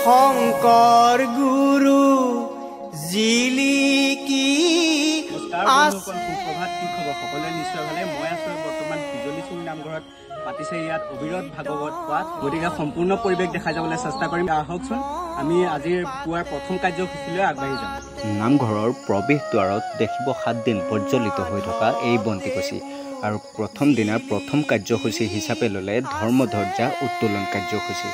শংকৰ গুৰু জিলিকি সুপ্ৰভাত কি খবৰ সকলোৱে নিশ্চয় ভালে মই আছো বৰ্তমান বিজলী চুং নামঘৰত পাতিছে ইয়াত অবিৰত ভাগৱত পাঠ গতিকে সম্পূৰ্ণ পৰিৱেশ দেখা যাবলৈ চেষ্টা কৰিম আহকচোন আমি আজিৰ পুৱাৰ প্ৰথম কাৰ্যসূচীলৈ আগবাঢ়ি যাম নামঘৰৰ প্ৰৱেশ দ্বাৰত দেখিব 7 দিন প্ৰজ্বলিত হৈ থকা এই বন্তিকচি আৰু প্ৰথম দিনাৰ প্ৰথম কাৰ্যসূচী হিচাপে ল'লে ধৰ্মধ্বজা উত্তোলন কাৰ্যসূচী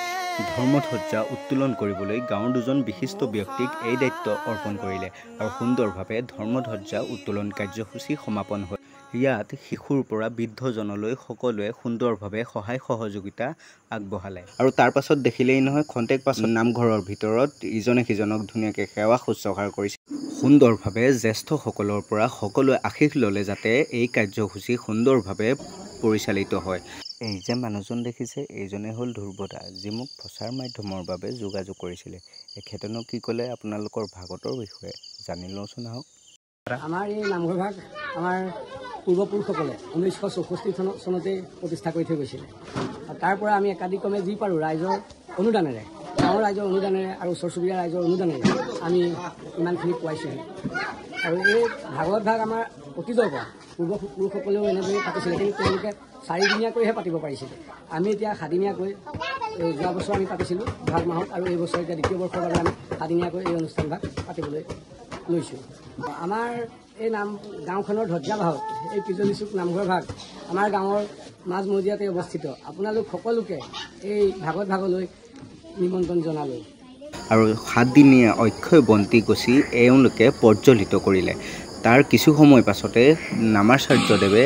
ধৰ্মধ্বজা উত্তোলন কৰিবলৈ গাঁৱৰ দুজন বিশিষ্ট ব্যক্তিক এই দায়িত্ব অৰ্পণ কৰিলে আৰু সুন্দৰভাৱে ধৰ্মধ্বজা উত্তোলন কাৰ্যসূচী সমাপন হয় ইয়াত শিশুৰ পৰা বৃদ্ধজনলৈ সকলোৱে সুন্দৰভাৱে সহায় সহযোগিতা আগবঢ়ালে আৰু তাৰ পাছত দেখিলেই নহয় খন্তেক পাছত নামঘৰৰ ভিতৰত ইজনে সিজনক ধুনীয়াকৈ সেৱা শুশ্ৰূষা কৰিছে সুন্দৰভাৱে জ্যেষ্ঠসকলৰ পৰা সকলোৱে আশীষ ল'লে যাতে এই কাৰ্যসূচী সুন্দৰভাৱে পৰিচালিত হয় এই যে মানুহজন দেখিছে এইজনে হ'ল ধ্ৰুৱদা যি মোক প্ৰচাৰ মাধ্যমৰ বাবে যোগাযোগ কৰিছিলে এখেতেনো কি ক'লে আপোনালোকৰ ভাগতৰ বিষয়ে জানি লওঁচোন আহক আমাৰ এই নামঘৰ ভাগ আমাৰ পূৰ্বপুৰুষসকলে 1964 চনতে প্ৰতিষ্ঠা কৰি থৈ গৈছিলে তাৰ পৰা আমি একাধিক্ৰমে যি পাৰোঁ ৰাইজৰ অনুদানেৰে গাঁৱৰ ৰাইজৰ অনুদানেৰে আৰু ওচৰ চুবুৰীয়া ৰাইজৰ অনুদানেৰে আমি ইমানখিনি পোৱাইছোঁহি আৰু এই ভাগৱত ভাগ আমাৰ অতীজৰ পৰা পূৰ্বপুৰুষসকলেও এনেদৰেই পাতিছিলে কিন্তু তেওঁলোকে 4 দিনীয়াকৈহে পাতিব পাৰিছিলে আমি এতিয়া 7 দিনীয়াকৈ যোৱা বছৰ আমি পাতিছিলোঁ ভাগ মাহত আৰু এই বছৰ এতিয়া দ্বিতীয় বৰ্ষৰ বাবে আমি 7 দিনীয়াকৈ এই অনুষ্ঠান ভাগ পাতিবলৈ লৈছোঁ আমাৰ এই গাঁওখনৰ ধ্বজাবাহক এই বিজলী চুক নামঘৰ ভাগ আমাৰ গাঁৱৰ মাজমজিয়াতে অৱস্থিত আপোনালোক সকলোকে এই ভাগৱত ভাগলৈ নিমন্ত্ৰণ জনালোঁ আৰু 7 দিনীয়া অক্ষয় বন্তিকচি এওঁলোকে প্ৰজ্বলিত কৰিলে তাৰ কিছু সময় পাছতে নামাচাৰ্যদেৱে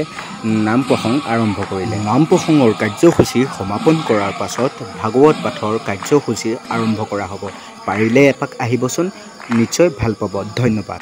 নাম প্ৰসংগ আৰম্ভ কৰিলে নাম প্ৰসংগৰ কাৰ্যসূচী সমাপন কৰাৰ পাছত ভাগৱত পাঠৰ কাৰ্যসূচী আৰম্ভ কৰা হ'ব পাৰিলে এপাক আহিবচোন নিশ্চয় ভাল পাব ধন্যবাদ